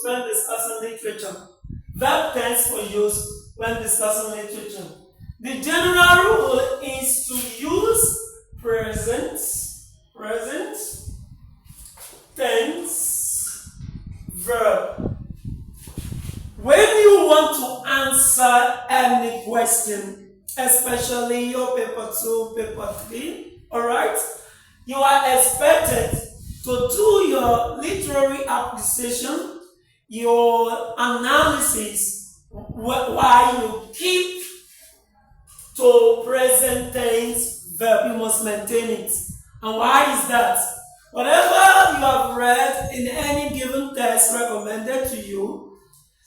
when discussing literature. Verb tense for use when discussing literature. The general rule is to use present tense verb. When you want to answer any question, especially your paper 2, paper 3, alright, you are expected to do your literary appreciation, your analysis, while you keep to present tense verb. You must maintain it. And why is that? Whatever you have read in any given text recommended to you,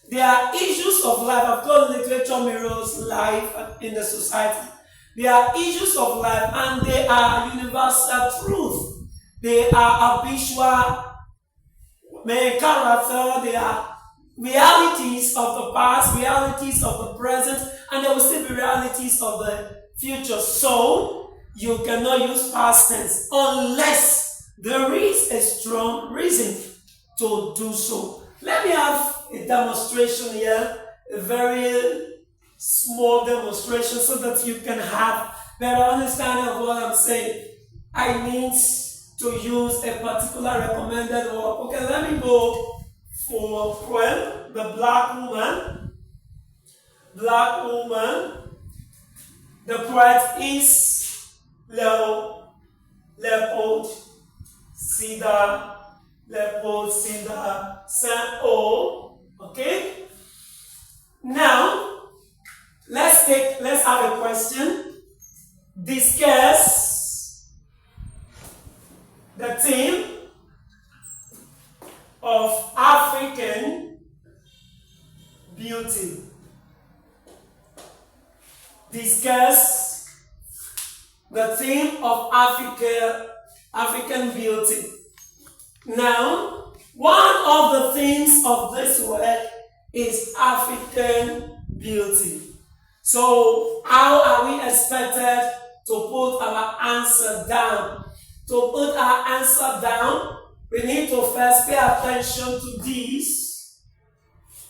there are issues of life. I've told literature mirrors life in the society. There are issues of life and they are universal truth. They are habitual character. They are realities of the past, realities of the present, and there will still be realities of the future. So you cannot use past tense unless there is a strong reason to do so. Let me have a demonstration here, a very small demonstration so that you can have better understanding of what I'm saying. I need to use a particular recommended verb. Okay, let me go for poem, the black woman. Black woman. The poet is Leopold Sédar Saint-O. Okay? Now, let's have a question. Discuss the theme of African beauty. Discuss the theme of African beauty. Now, one of the themes of this work is African beauty. So, how are we expected to put our answer down? To put our answer down, we need to first pay attention to this.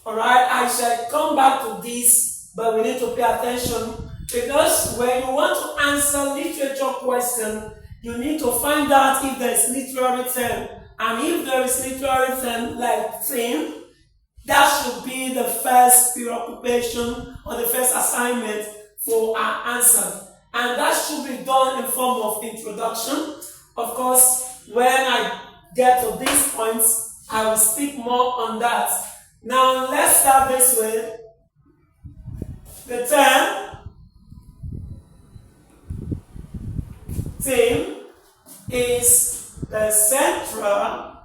Alright, I shall come back to this, but we need to pay attention because when you want to answer literature question, you need to find out if there is literary term. And if there is literary term like theme, that should be the first preoccupation or the first assignment for our answer. And that should be done in form of introduction. Of course, when I get to these points, I will speak more on that. Now, let's start this way. The term theme is the central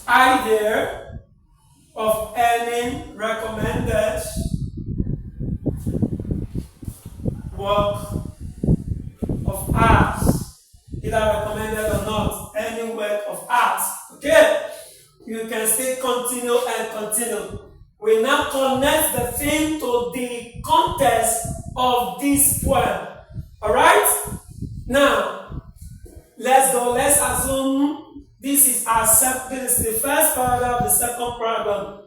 idea of any recommended work of art, either recommended or not, any work of art. Okay? You can still continue and continue. We now connect the theme to the context of this poem. Alright? Now, let's go. Let's assume this is the first paragraph, the second paragraph.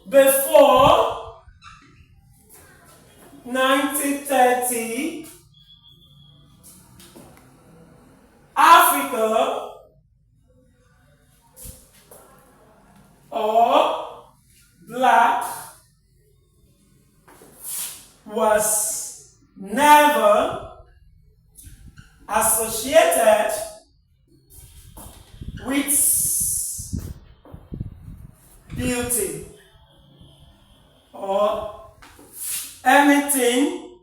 Before 1930, Africa or black was never associated with beauty or anything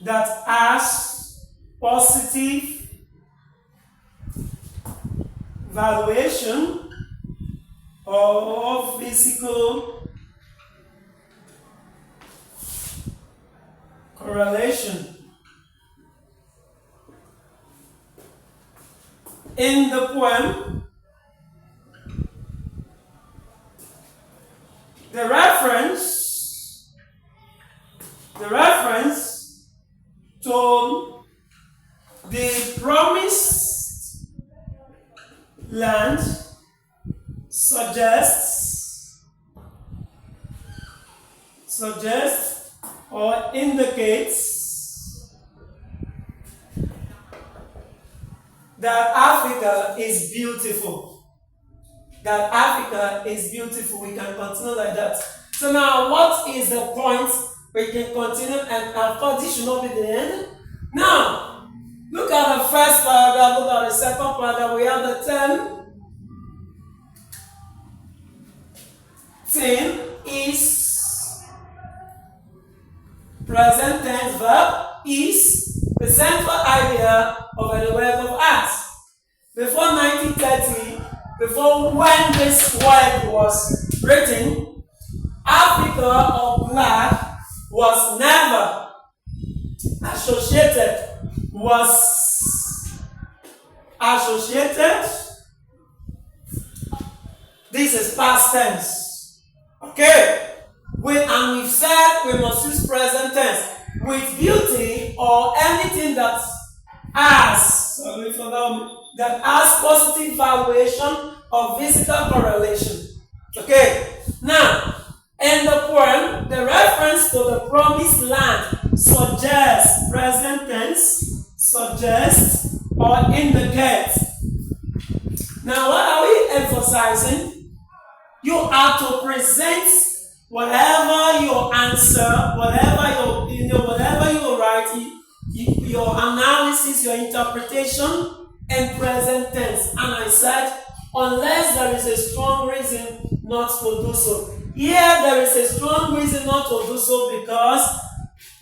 that has positive valuation or physical correlation. In the poem, the reference to the promised land suggests, or indicates that Africa is beautiful. That Africa is beautiful. We can continue like that. So now, what is the point? We can continue, and of course, this should not be the end. Now, look at the first paragraph, look at the second paragraph. We have the term thing is present tense verb is the central idea of any work of art. Before 1930, before when this word was written, Africa or black was never associated, this is past tense. Okay? And we've said we must use present tense with beauty or anything that has positive valuation or physical correlation. Okay? Now, in the poem, the reference to the promised land suggests present tense, suggests or indicates. Now, what are we emphasizing? You are to present whatever your answer, whatever your opinion, whatever you write, your analysis, your interpretation in present tense. And I said, unless there is a strong reason not to do so. Here, there is a strong reason not to do so because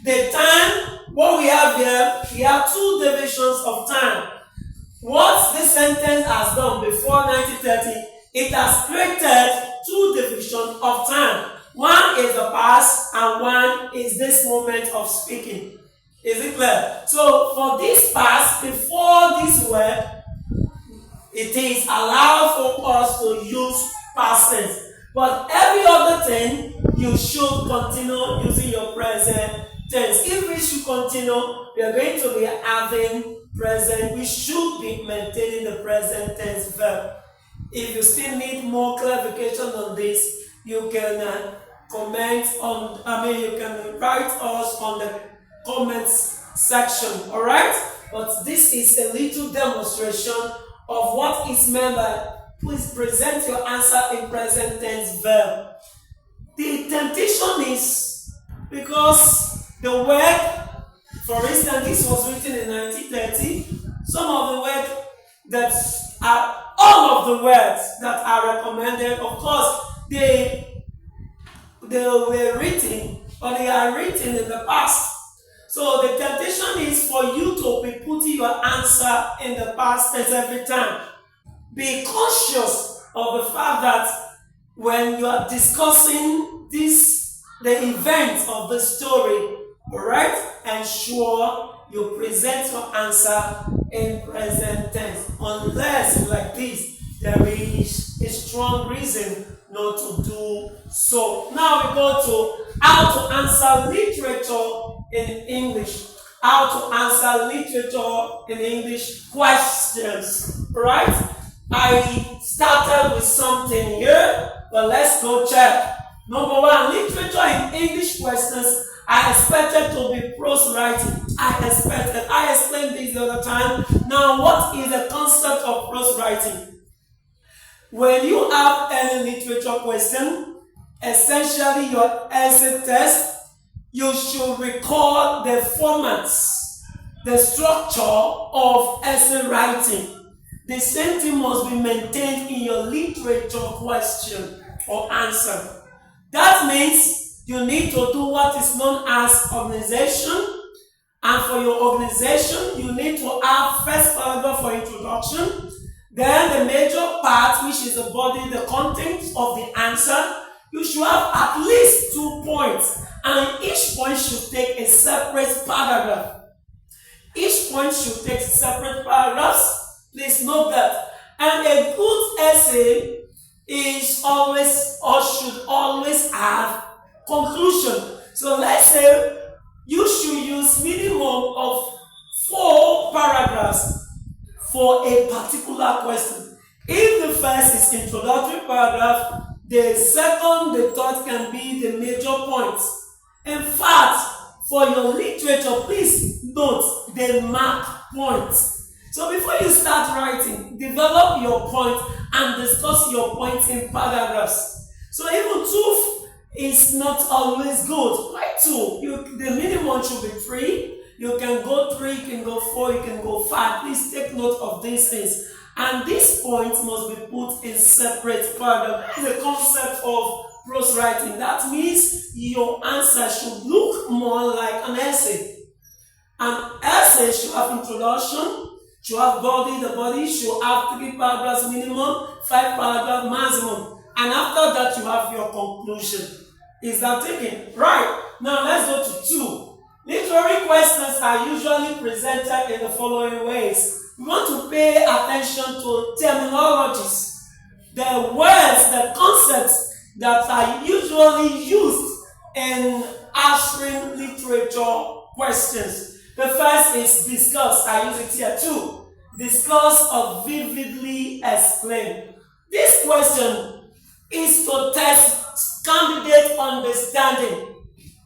the time, what we have here, we have two divisions of time. What this sentence has done before 1930, it has created two divisions of time. One is the past and one is this moment of speaking. Is it clear? So for this past, before this word, it is allowed for us to use past tense. But every other thing, you should continue using your present tense. If we should continue, we are going to be having present. We should be maintaining the present tense verb. If you still need more clarification on this, you can comment on, you can write us on the comments section, alright? But this is a little demonstration of what is meant by please present your answer in present tense verb. The temptation is because the word, for instance, this was written in 1930, some of the words that are, all of the words that are recommended, of course, they were written, or they are written in the past. So the temptation is for you to be putting your answer in the past tense every time. Be conscious of the fact that when you are discussing the events of the story, alright, ensure you present your answer in present tense. Unless, like this, there is a strong reason not to do so. Now we go to how to answer literature in English. How to answer literature in English questions. Right? I started with something here, but let's go check. Number one, literature in English questions. I expected to be prose writing. I explained this the other time. Now, what is the concept of prose writing? When you have any literature question, essentially your essay test, you should record the formats, the structure of essay writing. The same thing must be maintained in your literature question or answer. That means you need to do what is known as organization. And for your organization, you need to have first paragraph for introduction. Then the major part, which is the body, the content of the answer, you should have at least 2 points. And each point should take a separate paragraph. Each point should take separate paragraphs. Please note that. And a good essay is always or should always have conclusion. So let's say you should use minimum of 4 paragraphs for a particular question. If the first is introductory paragraph, the second, the third can be the major points. In fact, for your literature, please note the mark points. So before you start writing, develop your point and discuss your points in paragraphs. So even 2 is not always good. Why 2? The minimum should be 3. You can go 3, you can go 4, you can go 5. Please take note of these things. And these points must be put in separate paragraphs. That is the concept of prose writing. That means your answer should look more like an essay. An essay should have introduction, should have body, the body should have 3 paragraphs minimum, 5 paragraphs maximum. And after that, you have your conclusion. Is that taken? Right. Now let's go to 2. Literary questions are usually presented in the following ways. We want to pay attention to terminologies, the words, the concepts that are usually used in answering literature questions. The first is discuss. I use it here too. Discuss or vividly explain. This question is to test candidate understanding.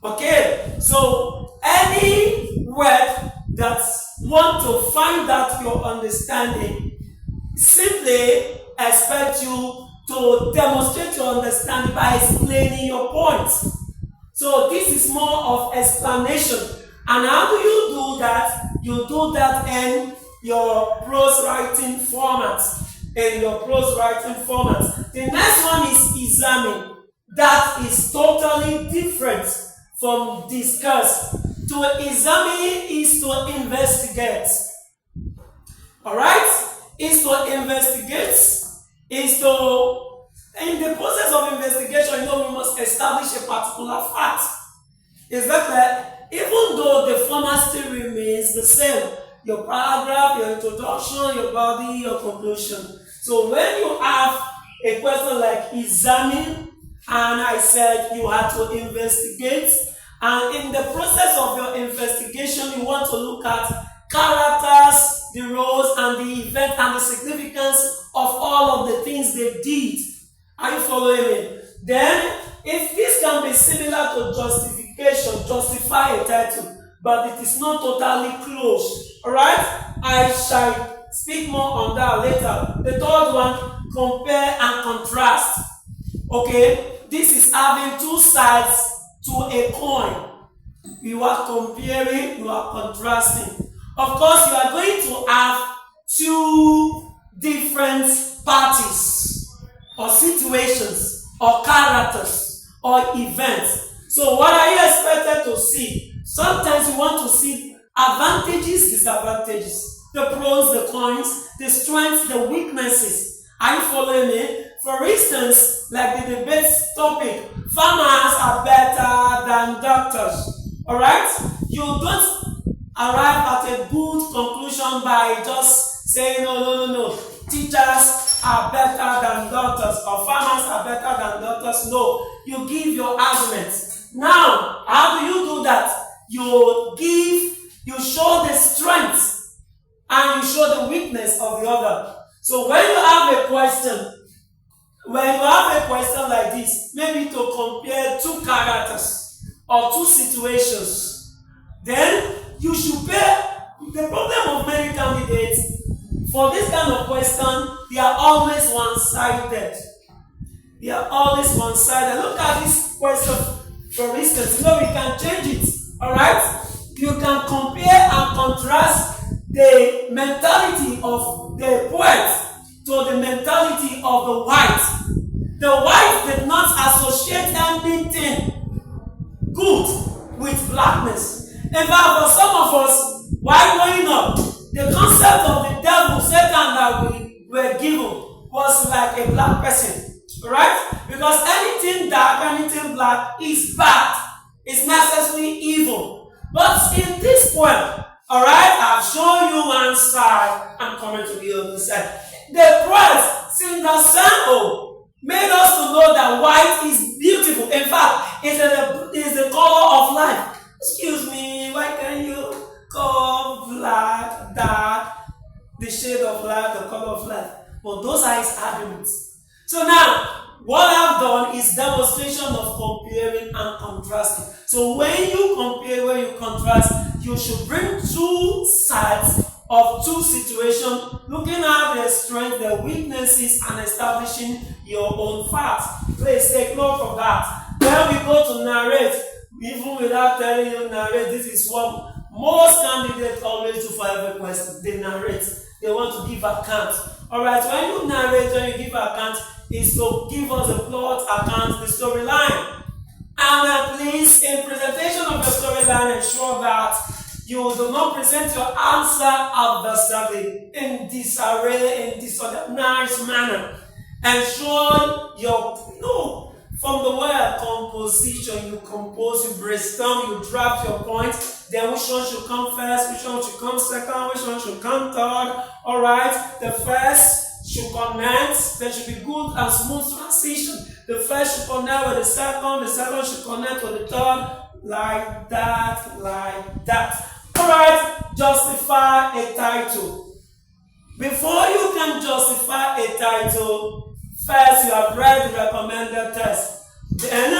Okay, so any word that want to find out your understanding simply expect you to demonstrate your understanding by explaining your points. So this is more of explanation. And how do you do that? You do that in your prose writing format. The next one is examine. That is totally different from discuss. To examine is to investigate. Alright? Is to investigate. Is to, in the process of investigation, we must establish a particular fact. Is that clear? Even though the format still remains the same. Your paragraph, your introduction, your body, your conclusion. So when you have a question like examine, and I said you have to investigate, and in the process of your investigation, you want to look at characters, the roles, and the event, and the significance of all of the things they did. Are you following me? Then, if this can be similar to justification, justify a title, but it is not totally closed. Alright? I shall speak more on that later. The third one, compare and contrast. Okay? This is having 2 sides to a coin. You are comparing, you are contrasting. Of course, you are going to have 2 different parties, or situations, or characters, or events. So what are you expected to see? Sometimes you want to see advantages, disadvantages, the pros, the cons, the strengths, the weaknesses. Are you following me? For instance, like the debate topic, farmers are better than doctors. Alright? You don't arrive at a good conclusion by just saying, no. Teachers are better than doctors, or farmers are better than doctors. No. You give your arguments. Now, how do you do that? You show the strength and you show the weakness of the other. So when you have a question like this, maybe to compare 2 characters or 2 situations, then you should pay. The problem of many candidates for this kind of question, they are always one-sided. Look at this question, for instance. We can change it. Alright? You can compare and contrast the mentality of the poet to the mentality of the white. The white did not associate anything good with blackness. In fact, for some of us, while growing up, the concept of the devil, Satan, that we were given was like a black person. Right? Because anything dark, anything black is bad. It's necessarily evil. But in this poem, alright, I've shown you one side, I'm coming to the other side. The poet, Singer Sample, made us to know that white is beautiful. In fact, it's the color of life. Excuse me, why can you call black, dark, the shade of life, the color of life? But those are his arguments. So now, what I've done is demonstration of comparing and contrasting. So when you compare, when you contrast, you should bring two sides of two situations, looking at their strengths, their weaknesses, and establishing your own facts. Please take note of that. When we go to narrate, even without telling you narrate, this is what most candidates always do for every question. They narrate. They want to give account. Alright, when you narrate, when you give account, is to give us a plot, account, the storyline. And please, in presentation of your storyline, ensure that you do not present your answer adversely, in disarray, in disorganized manner. Ensure your, from the word composition, you compose, you brainstorm, you draft your points, then which one should come first, which one should come second, which one should come third. Alright, the first should connect, there should be good and smooth transition. The first should connect with the second should connect with the third, like that, like that. Alright, justify a title. Before you can justify a title, first you have read the recommended text. Then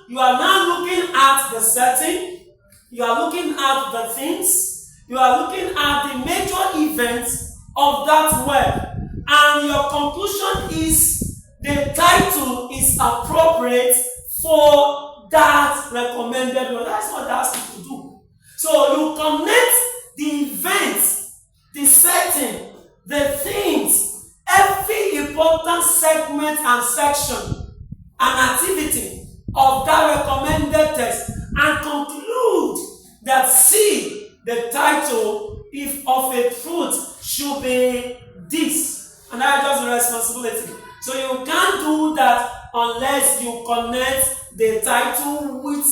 you are now looking at the setting, you are looking at the things, you are looking at the major events of that word, and your conclusion is the title is appropriate for that recommended word. That's what they ask you to do. So you connect the events, the setting, the things, every important segment and section and activity of that recommended text, and conclude that the title, if of a truth, should be this. And that's just a responsibility. So you can't do that unless you connect the title with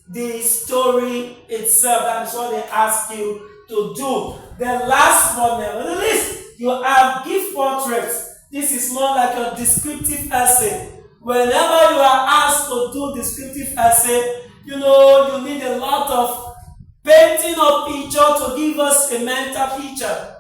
the story itself. That is what they ask you to do. The last one, never the least, you have give portraits. This is more like a descriptive essay. Whenever you are asked to do descriptive essay, you need a lot of painting of picture to give us a mental picture,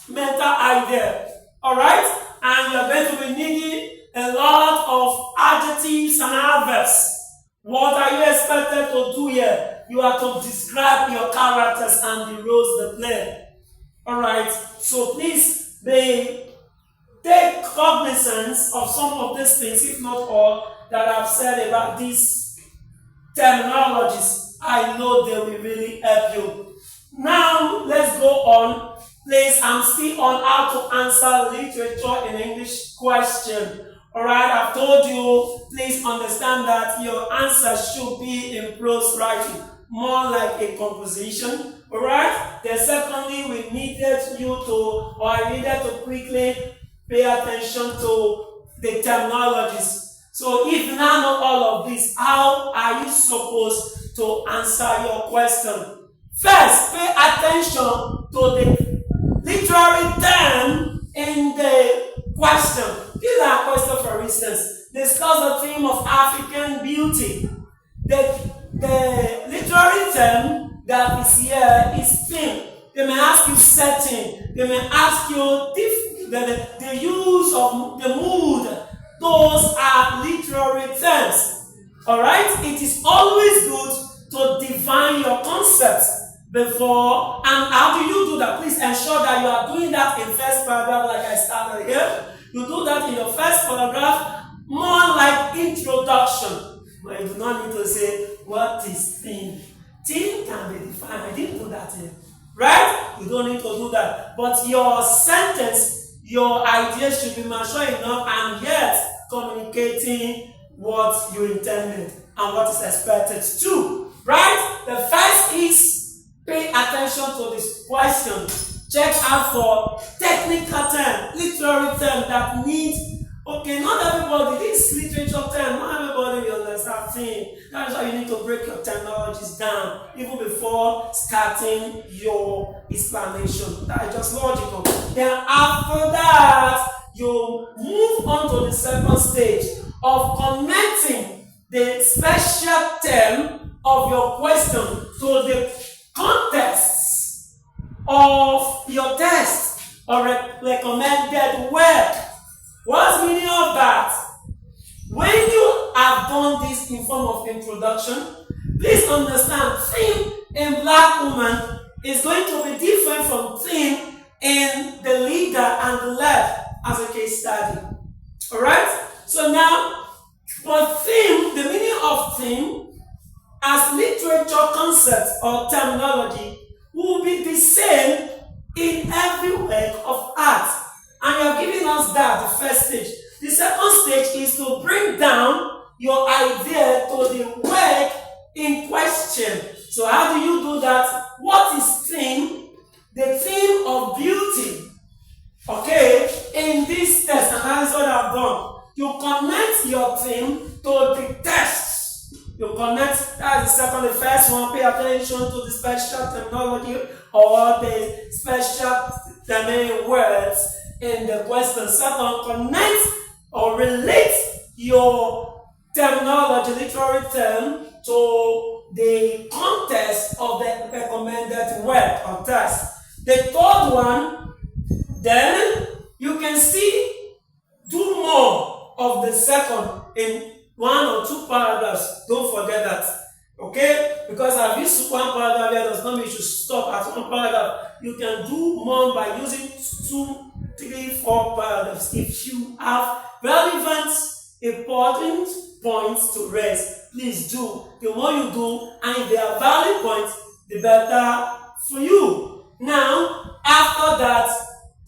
mental idea. Alright? And you are going to be needing a lot of adjectives and adverbs. What are you expected to do here? You are to describe your characters and the roles they play. Alright, so please take cognizance of some of these things, if not all, that I've said about these terminologies. I know they will really help you. Now, let's go on. Please, I'm still on how to answer literature in English question. Alright, I've told you, please understand that your answer should be in prose writing, more like a composition. Alright, then secondly, I needed to quickly pay attention to the terminologies. So if you now know all of this, how are you supposed to answer your question? First, pay attention to the literary term in the question. These are questions, for instance. Discuss the theme of African beauty. The literary term that is here is theme. They may ask you setting. They may ask you the use of the mood. Those are literary terms. Alright? It is always good to define your concepts before. And how do you do that? Please ensure that you are doing that in first paragraph, like I started here. You do that in your first paragraph, more like introduction. But you do not need to say, what is theme? Theme can be defined. I didn't do that here. Right? You don't need to do that. But your sentence, your idea should be mature enough and yet communicating what you intended and what is expected to. Right? The first is pay attention to this question. Check out for technical term, literary term that needs. Okay, not everybody, this literature term, not everybody will understand things. That is why you need to break your terminologies down even before starting your explanation. That is just logical. Then after that, you move on to the second stage of connecting the special term of your question to the context of your text or recommended work. What's the meaning of that? When you have done this in form of introduction, please understand theme in Black Woman is going to be different from theme in the leader and the led as a case study. Alright? So now, for theme, the meaning of theme as literature concept or terminology will be the same in every work of art. And you have given us that, the first stage. The second stage is to bring down your idea to the work in question. So how do you do that? What is theme? The theme of beauty. Okay, in this test, and that is what I've done. You connect your theme to the text. You connect, that's the second. The first one, pay attention to the special terminology or the special terminology words in the question. Second, connect or relate your terminology, literary term, to the context of the recommended work or text. The third one, then you can still do more of the second in 1 or 2 paragraphs. Don't forget that. Okay? Because I've used 1 paragraph here does not mean you should stop at 1 paragraph. You can do more by using 2, 3, 4 paragraphs if you have relevant, important points to raise. Please do. The more you do, and if they are valid points, the better for you. Now, after that,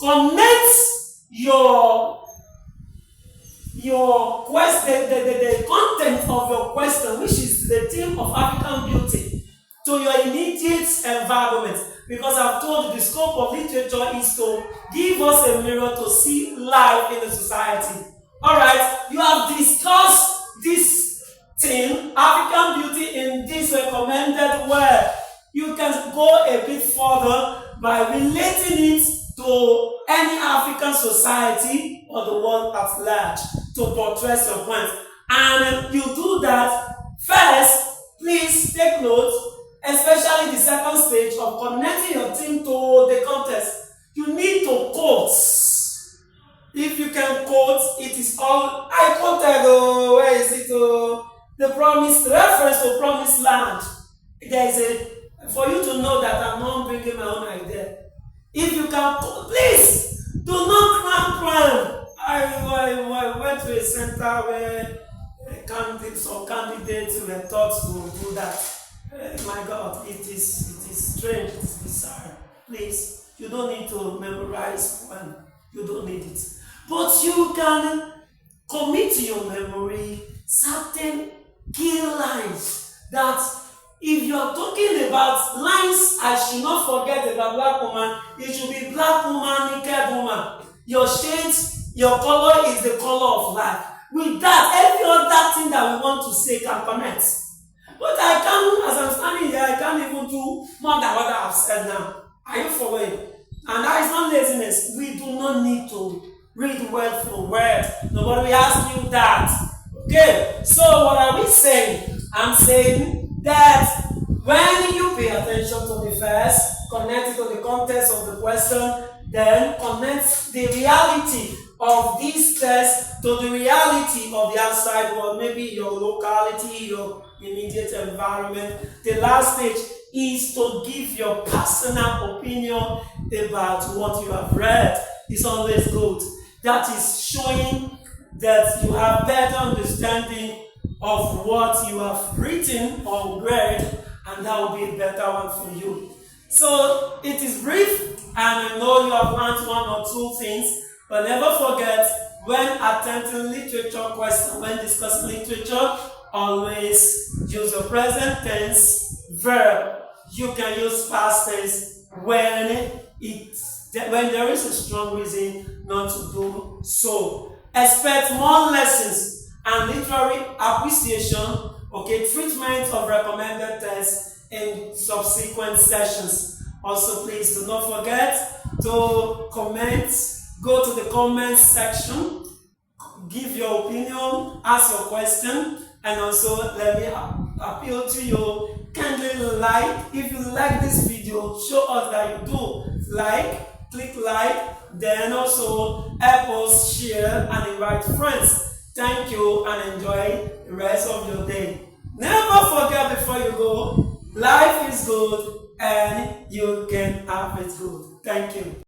connect your question, the content of your question, which is the theme of African beauty, to your immediate environment. Because I've told you the scope of literature is to give us a mirror to see life in the society. Alright, you have discussed this theme, African beauty, in this recommended work. You can go a bit further by relating it to any African society or the world at large to portray your point. And you do that first. Please take note, especially the second stage of connecting your theme to the context. You need to quote. If you can quote, it is all I quoted. Oh, where is it? Oh, the promised reference to promised land. There is a for you to know that I'm not bringing my own idea. If you can, please do not cram. I went to a center where some candidates were taught to do that. My God, it is strange, it is bizarre. Please, you don't need to memorize one. You don't need it. But you can commit to your memory certain key lines that if you are talking about lines, I should not forget about Black woman, it should be Black woman, naked woman. Your shades, your color is the color of life. With that, every other thing that we want to say can connect. But I can't, as I'm standing here, I can't even do more than what I have said now. Are you following? And that is not laziness. We do not need to read word for word. Nobody will ask you that. Okay, so what are we saying? I'm saying that when you pay attention to the first, connect it to the context of the question, then connect the reality of this test to the reality of the outside world, maybe your locality, your immediate environment. The last stage is to give your personal opinion about what you have read. It's always good. That is showing that you have better understanding of what you have written or read, and that will be a better one for you. So it is brief, and I know you have learned 1 or 2 things, but never forget, when attempting literature question, when discussing literature, always use your present tense verb. You can use past tense when there is a strong reason not to do so. Expect more lessons and literary appreciation, treatment of recommended tests in subsequent sessions. Also, please do not forget to comment, go to the comments section, give your opinion, ask your question, and also let me appeal to you. Kindly like. If you like this video, show us that you do. Click like, Then also help us share and invite friends. Thank you and enjoy the rest of your day. Never forget before you go, life is good and you can have it good. Thank you.